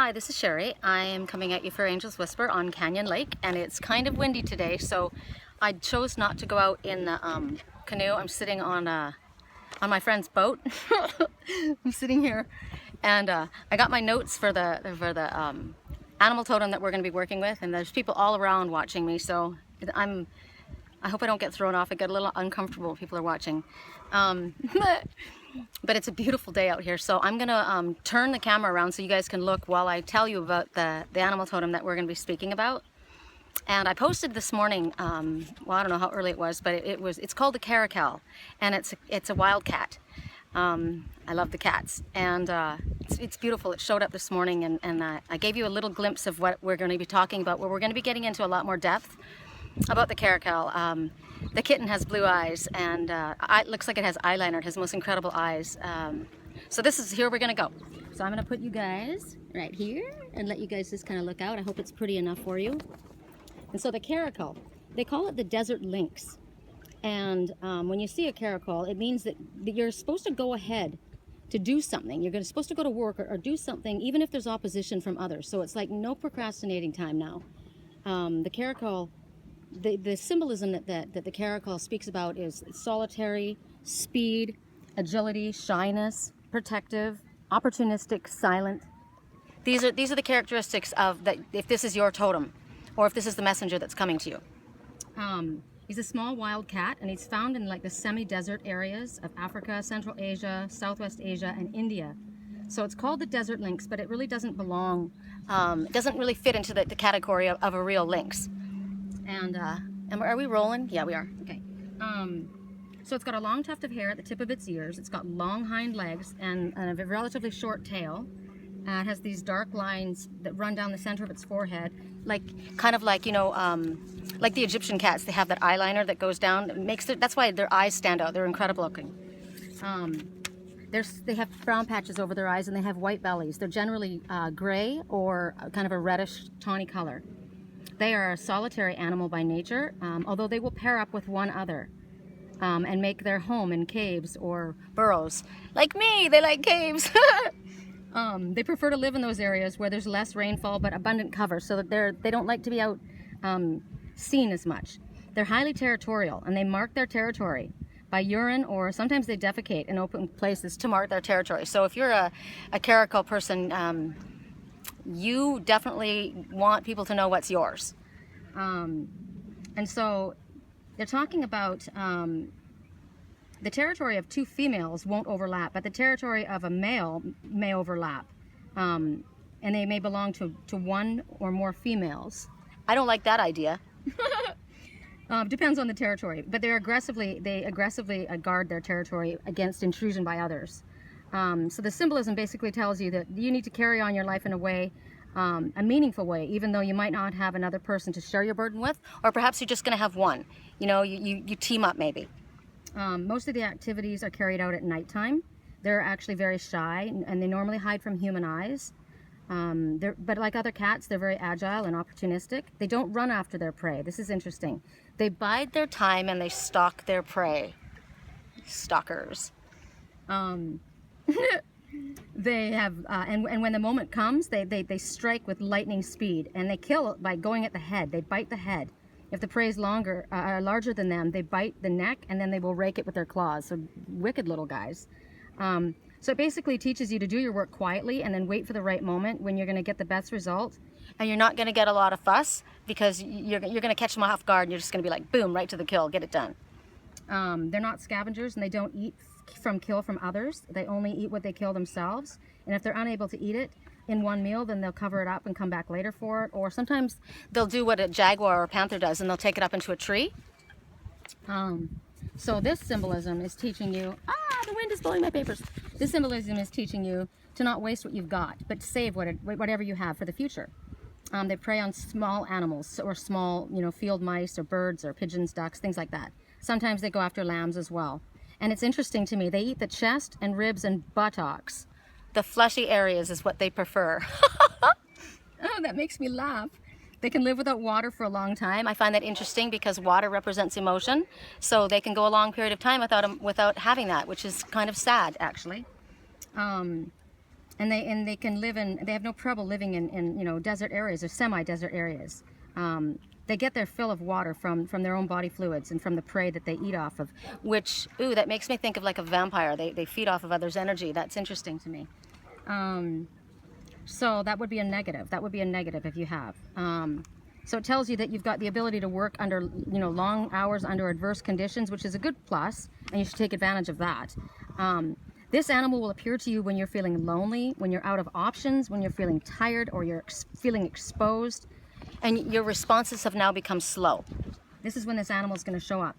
Hi, this is Sherry. I am coming at you for Angel's Whisper on Canyon Lake, and it's kind of windy today, so I chose not to go out in the canoe. I'm sitting on my friend's boat. I'm sitting here, and I got my notes for the animal totem that we're going to be working with, and there's people all around watching me, so I hope I don't get thrown off. I get a little uncomfortable when people are watching. But it's a beautiful day out here, so I'm gonna turn the camera around so you guys can look while I tell you about the animal totem that we're gonna be speaking about. And I posted this morning, well, I don't know how early it was, but it's called the caracal, and it's a wild cat. I love the cats, and it's beautiful. It showed up this morning, and I gave you a little glimpse of what we're going to be talking about, where we're going to be getting into a lot more depth about the caracal. The kitten has blue eyes, and it looks like it has eyeliner. It has the most incredible eyes. So this is here we're gonna go. So I'm gonna put you guys right here and let you guys just kind of look out. I hope it's pretty enough for you. And so the caracal, they call it the desert lynx. And when you see a caracal, it means that you're supposed to go ahead to do something. You're supposed to go to work or do something, even if there's opposition from others. So it's like no procrastinating time now. The caracal, the symbolism that the caracal speaks about is solitary, speed, agility, shyness, protective, opportunistic, silent. These are the characteristics of that. If this is your totem, or if this is the messenger that's coming to you. He's a small wild cat, and he's found in like the semi-desert areas of Africa, Central Asia, Southwest Asia, and India. So it's called the desert lynx, but it really doesn't belong. It doesn't really fit into the category of a real lynx. And are we rolling? Yeah, we are. Okay. So it's got a long tuft of hair at the tip of its ears. It's got long hind legs and a relatively short tail. It has these dark lines that run down the center of its forehead, kind of like, you know, like the Egyptian cats. They have that eyeliner that goes down. That's why their eyes stand out. They're incredible looking. They have brown patches over their eyes, and they have white bellies. They're generally gray or kind of a reddish tawny color. They are a solitary animal by nature, although they will pair up with one other and make their home in caves or burrows. Like me, they like caves. They prefer to live in those areas where there's less rainfall but abundant cover, so that they don't like to be out seen as much. They're highly territorial, and they mark their territory by urine, or sometimes they defecate in open places to mark their territory. So if you're a caracal person, you definitely want people to know what's yours. And so they're talking about the territory of two females won't overlap, but the territory of a male may overlap. And they may belong to one or more females. I don't like that idea. Depends on the territory, but they aggressively guard their territory against intrusion by others. So the symbolism basically tells you that you need to carry on your life in a way, a meaningful way, even though you might not have another person to share your burden with, or perhaps you're just going to have one. You know, you team up maybe. Most of the activities are carried out at nighttime. They're actually very shy, and they normally hide from human eyes. But like other cats, they're very agile and opportunistic. They don't run after their prey. This is interesting. They bide their time and they stalk their prey. Stalkers. They have, and when the moment comes, they strike with lightning speed, and they kill by going at the head. They bite the head. If the prey is larger than them, they bite the neck, and then they will rake it with their claws. So wicked little guys. So it basically teaches you to do your work quietly and then wait for the right moment when you're going to get the best result. And you're not going to get a lot of fuss, because you're going to catch them off guard, and you're just going to be like, boom, right to the kill, get it done. They're not scavengers, and they don't eat from others. They only eat what they kill themselves. And if they're unable to eat it in one meal, then they'll cover it up and come back later for it. Or sometimes they'll do what a jaguar or panther does, and they'll take it up into a tree. So this symbolism is teaching you, the wind is blowing my papers. This symbolism is teaching you to not waste what you've got, but save whatever you have for the future. They prey on small animals, or small, field mice or birds or pigeons, ducks, things like that. Sometimes they go after lambs as well. And it's interesting to me, they eat the chest and ribs and buttocks. The fleshy areas is what they prefer. Oh, that makes me laugh. They can live without water for a long time. I find that interesting because water represents emotion. So they can go a long period of time without having that, which is kind of sad, actually. they can live in, they have no trouble living in you know, desert areas or semi-desert areas. They get their fill of water from their own body fluids and from the prey that they eat off of, which, ooh, that makes me think of like a vampire. They feed off of others' energy. That's interesting to me. So that would be a negative. That would be a negative if you have. So it tells you that you've got the ability to work under, you know, long hours under adverse conditions, which is a good plus, and you should take advantage of that. This animal will appear to you when you're feeling lonely, when you're out of options, when you're feeling tired, or you're feeling exposed, and your responses have now become slow. This is when this animal is going to show up.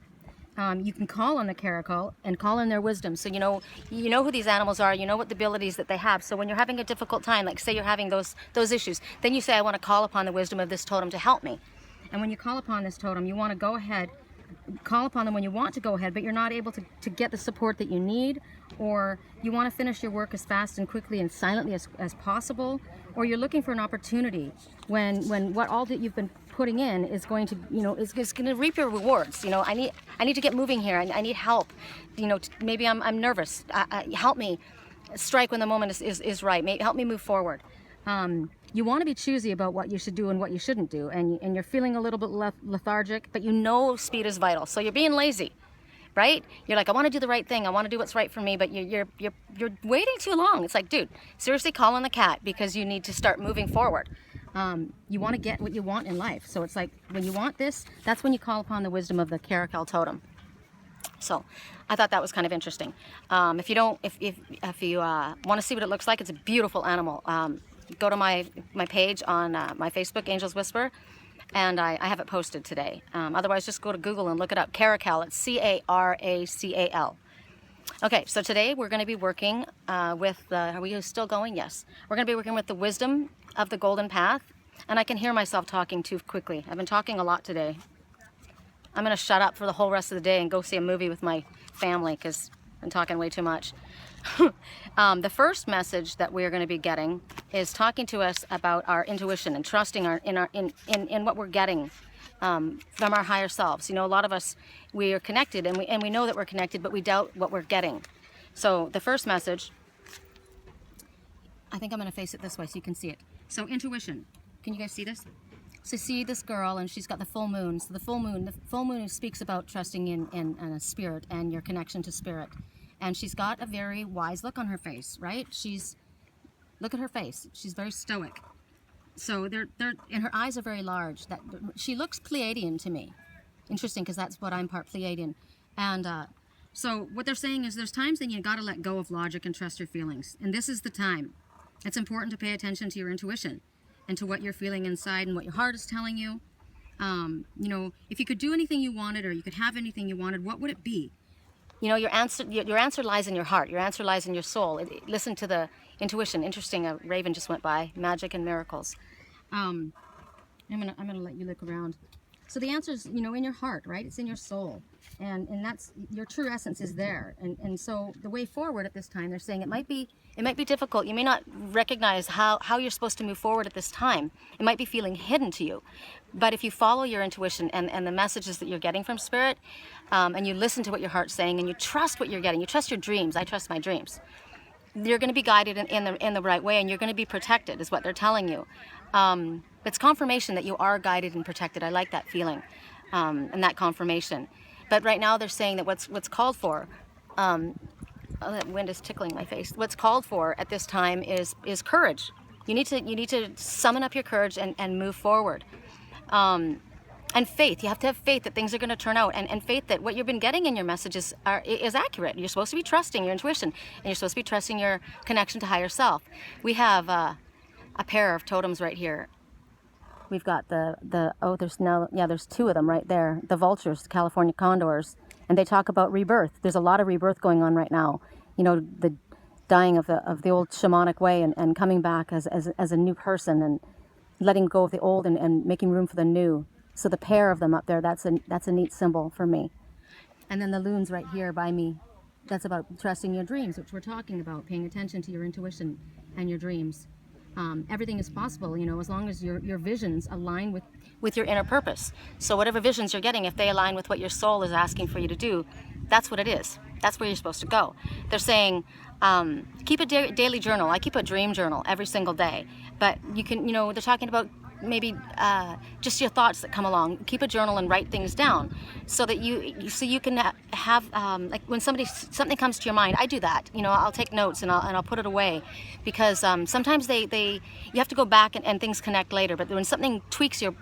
You can call on the caracal and call in their wisdom. So you know who these animals are. You know what the abilities that they have. So when you're having a difficult time, like say you're having those issues, then you say, I want to call upon the wisdom of this totem to help me. And when you call upon this totem, you want to go ahead, call upon them when you want to go ahead, but you're not able to get the support that you need, or you want to finish your work as fast and quickly and silently as possible, or you're looking for an opportunity when what all that you've been putting in is going to, you know, is going to reap your rewards. You know, I need to get moving here. I need help. You know, maybe I'm nervous. Help me strike when the moment is right. Help me move forward. You want to be choosy about what you should do and what you shouldn't do, and you're feeling a little bit lethargic, but you know speed is vital. So you're being lazy, right? You're like, I want to do the right thing. I want to do what's right for me, but you're waiting too long. It's like, dude, seriously, call on the cat because you need to start moving forward. You want to get what you want in life. So it's like when you want this, that's when you call upon the wisdom of the caracal totem. So I thought that was kind of interesting. If you want to see what it looks like, it's a beautiful animal. Go to my page on my Facebook, Angel's Whisper, and I have it posted today. Otherwise, just go to Google and look it up. Caracal. It's C-A-R-A-C-A-L. Okay, so today we're going to be working with are we still going? Yes. We're going to be working with the wisdom of the golden path. And I can hear myself talking too quickly. I've been talking a lot today. I'm going to shut up for the whole rest of the day and go see a movie with my family because I'm talking way too much. The first message that we're going to be getting is talking to us about our intuition and trusting in what we're getting from our higher selves. You know, a lot of us, we are connected and we know that we're connected, but we doubt what we're getting. So the first message, I think I'm going to face it this way so you can see it. So intuition. Can you guys see this? So see this girl, and she's got the full moon. So the full moon speaks about trusting in a spirit and your connection to spirit. And she's got a very wise look on her face, right? Look at her face. She's very stoic. So and her eyes are very large. She looks Pleiadian to me. Interesting, because that's what I'm part Pleiadian. And so what they're saying is there's times that you got to let go of logic and trust your feelings. And this is the time. It's important to pay attention to your intuition and to what you're feeling inside and what your heart is telling you. You know, if you could do anything you wanted or you could have anything you wanted, what would it be? You know, your answer lies in your heart. Your answer lies in your soul. Listen to the intuition. Interesting, a raven just went by. Magic and miracles. I'm gonna let you look around. So the answer is, you know, in your heart, right? It's in your soul. And that's, your true essence is there. And so the way forward at this time, they're saying it might be difficult. You may not recognize how you're supposed to move forward at this time. It might be feeling hidden to you. But if you follow your intuition and the messages that you're getting from Spirit, and you listen to what your heart's saying, and you trust what you're getting, you trust your dreams. I trust my dreams. You're going to be guided in the right way, and you're going to be protected, is what they're telling you. It's confirmation that you are guided and protected. I like that feeling, and that confirmation. But right now they're saying that what's called for, oh, that wind is tickling my face. What's called for at this time is courage. You need to summon up your courage and move forward. And faith. You have to have faith that things are going to turn out, and faith that what you've been getting in your messages is accurate. You're supposed to be trusting your intuition, and you're supposed to be trusting your connection to higher self. We have a pair of totems right here. We've got there's two of them right there. The vultures, the California condors, and they talk about rebirth. There's a lot of rebirth going on right now. You know, the dying of the old shamanic way and coming back as a new person and letting go of the old and making room for the new. So the pair of them up there, that's a neat symbol for me. And then the loons right here by me, that's about trusting your dreams, which we're talking about, paying attention to your intuition and your dreams. Everything is possible, you know, as long as your visions align with your inner purpose. So whatever visions you're getting, if they align with what your soul is asking for you to do, that's what it is. That's where you're supposed to go. They're saying, Keep a daily journal. I keep a dream journal every single day. But you can, you know, they're talking about maybe just your thoughts that come along. Keep a journal and write things down so that you can have like when something comes to your mind. I do that. You know, I'll take notes and I'll put it away because sometimes you have to go back and things connect later. But when something tweaks you,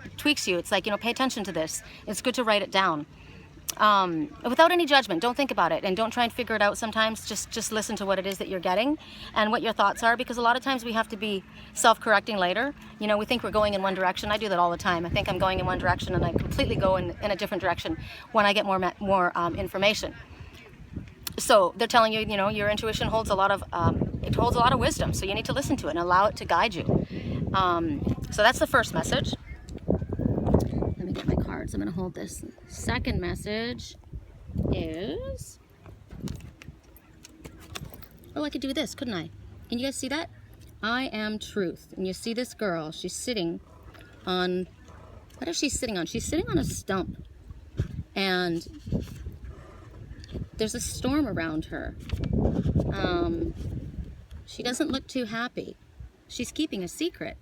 it's like, you know, pay attention to this. It's good to write it down. Without any judgment. Don't think about it and don't try and figure it out sometimes. Just listen to what it is that you're getting and what your thoughts are, because a lot of times we have to be self-correcting later. You know, we think we're going in one direction. I do that all the time. I think I'm going in one direction and I completely go in a different direction when I get more information. So they're telling you, you know, your intuition holds a lot of wisdom, so you need to listen to it and allow it to guide you. So that's the first message. Let me get my cards. I'm going to hold this. Second message is... Oh, I could do this, couldn't I? Can you guys see that? I am truth. And you see this girl. She's sitting on... What is she sitting on? She's sitting on a stump. And there's a storm around her. She doesn't look too happy. She's keeping a secret.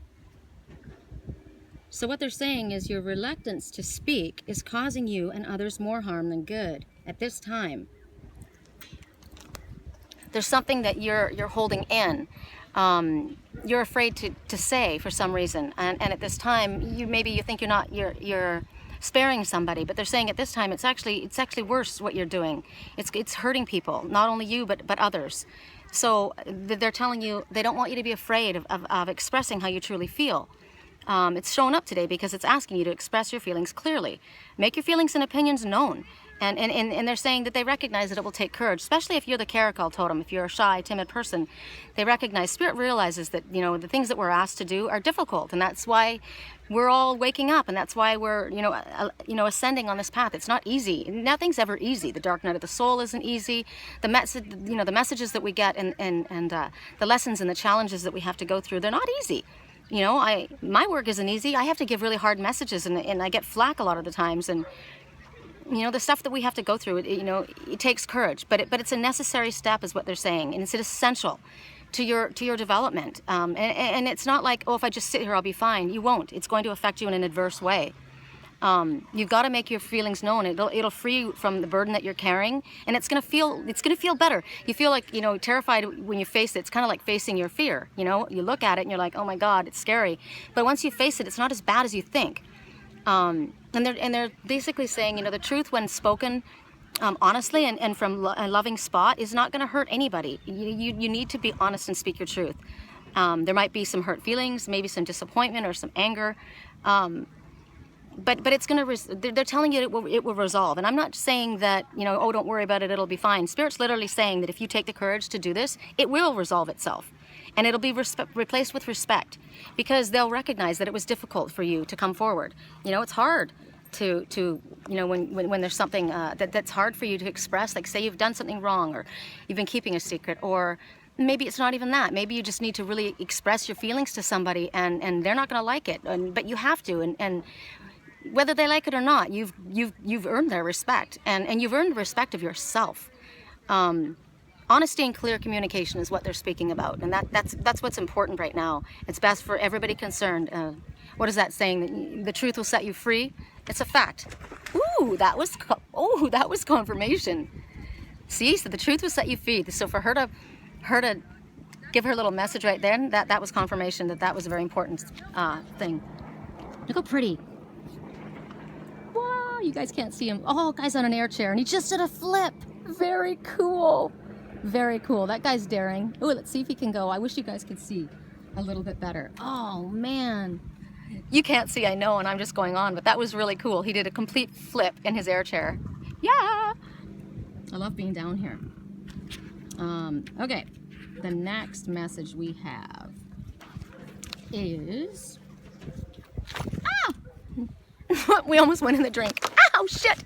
So what they're saying is your reluctance to speak is causing you and others more harm than good at this time. There's something that you're holding in. You're afraid to say for some reason, and at this time maybe you think you're sparing somebody, but they're saying at this time it's actually worse what you're doing. It's hurting people, not only you but others. So they're telling you they don't want you to be afraid of expressing how you truly feel. It's showing up today because it's asking you to express your feelings clearly. Make your feelings and opinions known. And they're saying that they recognize that it will take courage, especially if you're the Caracal totem, if you're a shy, timid person. They recognize, Spirit realizes that, you know, the things that we're asked to do are difficult, and that's why we're all waking up, and that's why we're, ascending on this path. It's not easy. Nothing's ever easy. The dark night of the soul isn't easy. The messages that we get and the lessons and the challenges that we have to go through, they're not easy. You know, my work isn't easy. I have to give really hard messages, and I get flack a lot of the times, and you know, the stuff that we have to go through, it takes courage, but it's a necessary step is what they're saying, and it's essential to your development. And it's not like, oh, if I just sit here, I'll be fine. You won't. It's going to affect you in an adverse way. You've got to make your feelings known. It'll free you from the burden that you're carrying, and it's gonna feel better. You feel like, you know, terrified when you face it. It's kind of like facing your fear. You know, you look at it and you're like, oh my God, it's scary. But once you face it, it's not as bad as you think. And they're basically saying, you know, the truth when spoken honestly and from a loving spot is not going to hurt anybody. You need to be honest and speak your truth. There might be some hurt feelings, maybe some disappointment or some anger, but it's going to. They're telling you it will resolve. And I'm not saying that, you know, oh, don't worry about it, it'll be fine. Spirit's literally saying that if you take the courage to do this, it will resolve itself. And it'll be replaced with respect, because they'll recognize that it was difficult for you to come forward. You know, it's hard to you know, when there's something that's hard for you to express, like say you've done something wrong, or you've been keeping a secret, or maybe it's not even that. Maybe you just need to really express your feelings to somebody, and they're not going to like it, but you have to, and whether they like it or not, you've earned their respect, and you've earned the respect of yourself. Honesty and clear communication is what they're speaking about, and that's what's important right now. It's best for everybody concerned. What is that saying? The truth will set you free. It's a fact. Ooh, that was confirmation. See, so the truth will set you free. So for her to give her little message right then, that was confirmation that was a very important thing. Look how pretty. Wow, you guys can't see him. Oh, guy's on an air chair, and he just did a flip. Very cool. Very cool. That guy's daring. Oh, let's see if he can go. I wish you guys could see a little bit better. Oh, man. You can't see, I know, and I'm just going on, but that was really cool. He did a complete flip in his air chair. Yeah! I love being down here. Okay. The next message we have is... Ah! We almost went in the drink. Ow, shit!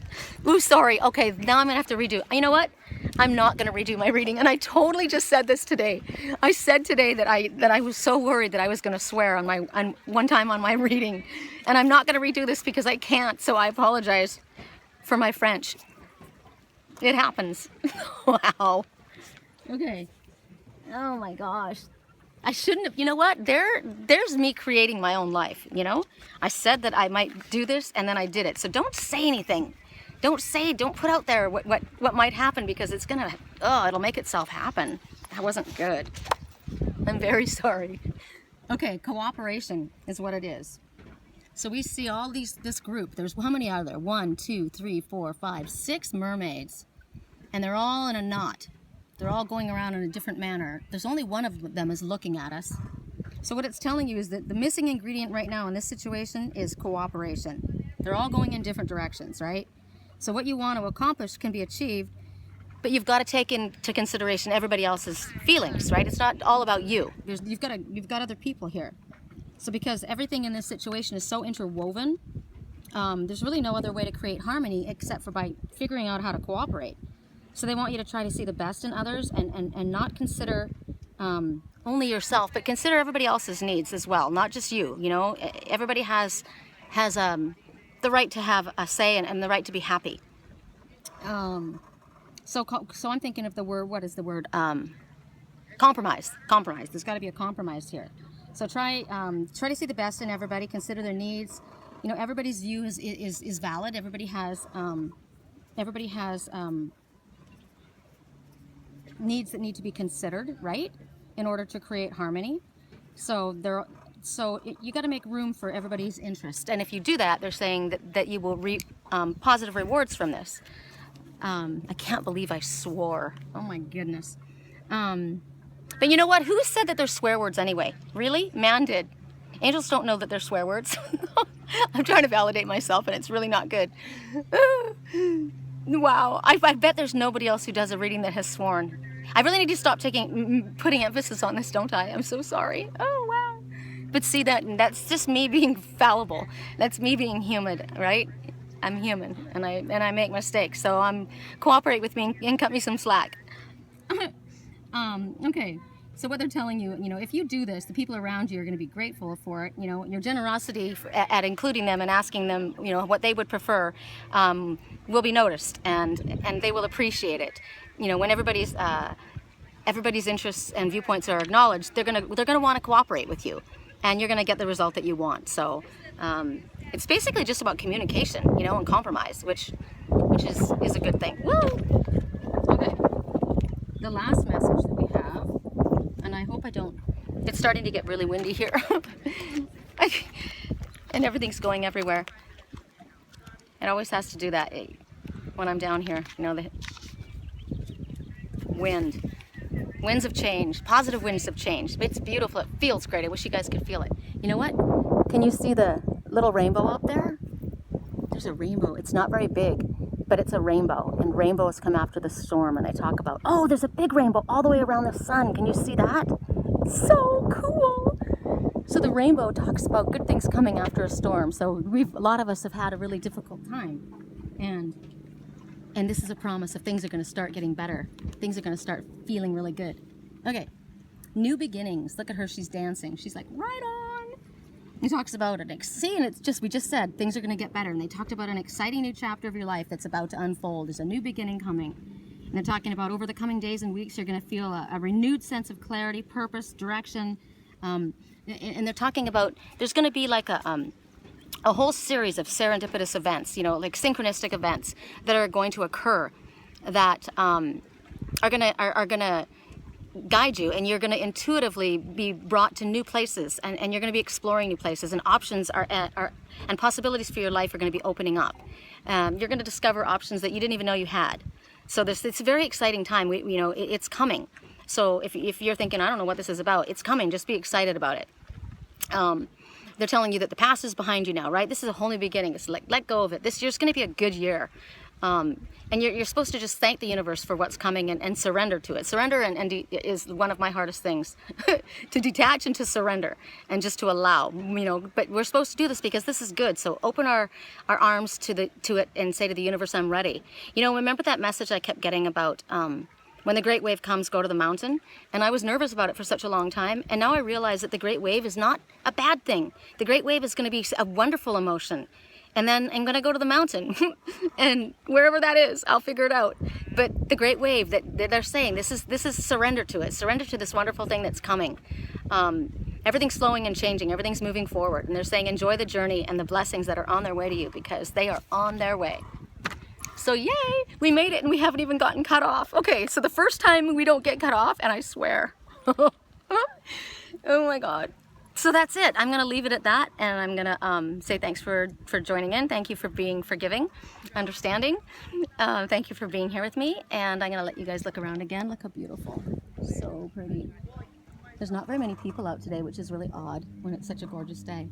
Ooh, sorry. Okay, now I'm gonna have to redo. You know what? I'm not going to redo my reading, and I totally just said this today. I said today that I was so worried that I was going to swear on one time on my reading, and I'm not going to redo this because I can't. So I apologize for my French. It happens. Wow. Okay. Oh my gosh. I shouldn't have, you know what? There's me creating my own life, you know? I said that I might do this and then I did it. So don't say anything. Don't put out there what might happen, because it's gonna, it'll make itself happen. That wasn't good. I'm very sorry. Okay, cooperation is what it is. So we see all this group. There's, how many are there? 1, 2, 3, 4, 5, 6 mermaids. And they're all in a knot. They're all going around in a different manner. There's only one of them is looking at us. So what it's telling you is that the missing ingredient right now in this situation is cooperation. They're all going in different directions, right? So what you want to accomplish can be achieved, but you've got to take into consideration everybody else's feelings, right? It's not all about you. You've got other people here. So because everything in this situation is so interwoven, there's really no other way to create harmony except for by figuring out how to cooperate. So they want you to try to see the best in others and not consider only yourself, but consider everybody else's needs as well, not just you. You know, everybody has the right to have a say and the right to be happy. So I'm thinking of the word, what is the word? Compromise. Compromise. There's got to be a compromise here. So try to see the best in everybody. Consider their needs. You know, everybody's view is valid. Everybody has needs that need to be considered, right, in order to create harmony. So you got to make room for everybody's interest. And if you do that, they're saying that you will reap positive rewards from this. I can't believe I swore. Oh my goodness. But you know what? Who said that they're swear words anyway? Really? Man did. Angels don't know that they're swear words. I'm trying to validate myself, and it's really not good. Wow. I bet there's nobody else who does a reading that has sworn. I really need to stop putting emphasis on this, don't I? I'm so sorry. Oh, wow. But see, that's just me being fallible. That's me being human, right? I'm human, and I make mistakes. So cooperate with me and cut me some slack. Okay. So what they're telling you, you know, if you do this, the people around you are going to be grateful for it. You know, your generosity at including them and asking them, you know, what they would prefer, will be noticed, and they will appreciate it. You know, when everybody's interests and viewpoints are acknowledged, they're gonna want to cooperate with you, and you're gonna get the result that you want. So it's basically just about communication, you know, and compromise, which is a good thing. Woo! Okay. The last message that we have, and I hope I don't. It's starting to get really windy here, and everything's going everywhere. It always has to do that when I'm down here. You know, the winds of change, positive winds of change. It's beautiful. It feels great. I wish you guys could feel it. You know what? Can you see the little rainbow out there? There's a rainbow. It's not very big, but it's a rainbow, and rainbows come after the storm, and they talk about, oh, there's a big rainbow all the way around the sun. Can you see that? So cool. So the rainbow talks about good things coming after a storm. So a lot of us have had a really difficult time, and this is a promise of things are going to start getting better. Things are going to start feeling really good. Okay, new beginnings. Look at her, she's dancing. She's like, right on. He talks about it. See, and we just said things are going to get better. And they talked about an exciting new chapter of your life that's about to unfold. There's a new beginning coming. And they're talking about over the coming days and weeks, you're going to feel a renewed sense of clarity, purpose, direction. And they're talking about there's going to be like a whole series of serendipitous events, you know, like synchronistic events that are going to occur that are gonna guide you, and you're going to intuitively be brought to new places, and you're going to be exploring new places, and options and possibilities for your life are going to be opening up. You're going to discover options that you didn't even know you had. So it's a very exciting time. It's coming. So if you're thinking, I don't know what this is about, it's coming. Just be excited about it. They're telling you that the past is behind you now, right? This is a whole new beginning. It's like, let go of it. This year's going to be a good year. And you're supposed to just thank the universe for what's coming and surrender to it. Surrender is one of my hardest things, to detach and to surrender and just to allow, you know, but we're supposed to do this because this is good. So open our arms to it and say to the universe, I'm ready. You know, remember that message I kept getting about, when the great wave comes, go to the mountain? And I was nervous about it for such a long time. And now I realize that the great wave is not a bad thing. The great wave is going to be a wonderful emotion. And then I'm gonna go to the mountain and wherever that is, I'll figure it out. But the great wave that they're saying, this is surrender to it. Surrender to this wonderful thing that's coming. Everything's slowing and changing, everything's moving forward. And they're saying enjoy the journey and the blessings that are on their way to you, because they are on their way. So yay, we made it and we haven't even gotten cut off. Okay, so the first time we don't get cut off, and I swear. Oh my God. So that's it. I'm gonna leave it at that, and I'm gonna say thanks for joining in. Thank you for being forgiving, understanding. Thank you for being here with me, and I'm gonna let you guys look around again. Look how beautiful, so pretty. There's not very many people out today, which is really odd when it's such a gorgeous day.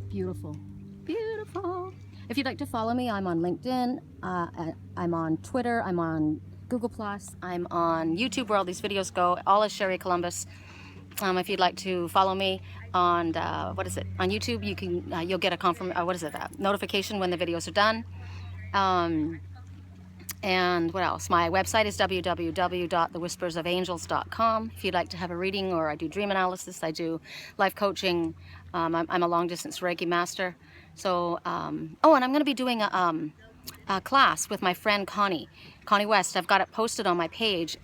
Beautiful, beautiful. If you'd like to follow me, I'm on LinkedIn, I'm on Twitter, I'm on Google+, I'm on YouTube where all these videos go, all is Sherry Columbus. If you'd like to follow me on, on YouTube, you can, you'll get a notification when the videos are done. And what else? My website is www.thewhispersofangels.com. If you'd like to have a reading, or I do dream analysis, I do life coaching. I'm a long distance Reiki master. So, oh, and I'm going to be doing a class with my friend Connie West. I've got it posted on my page.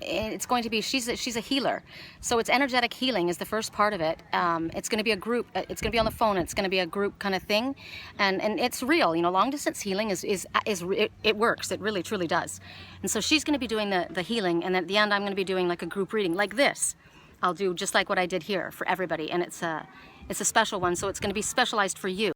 It's going to be, she's a healer. So it's energetic healing is the first part of it. It's going to be a group, it's going to be on the phone, it's going to be a group kind of thing. And it's real, you know, long distance healing it works, it really truly does. And so she's going to be doing the healing, and at the end I'm going to be doing like a group reading like this. I'll do just like what I did here for everybody, and it's a special one, so it's going to be specialized for you.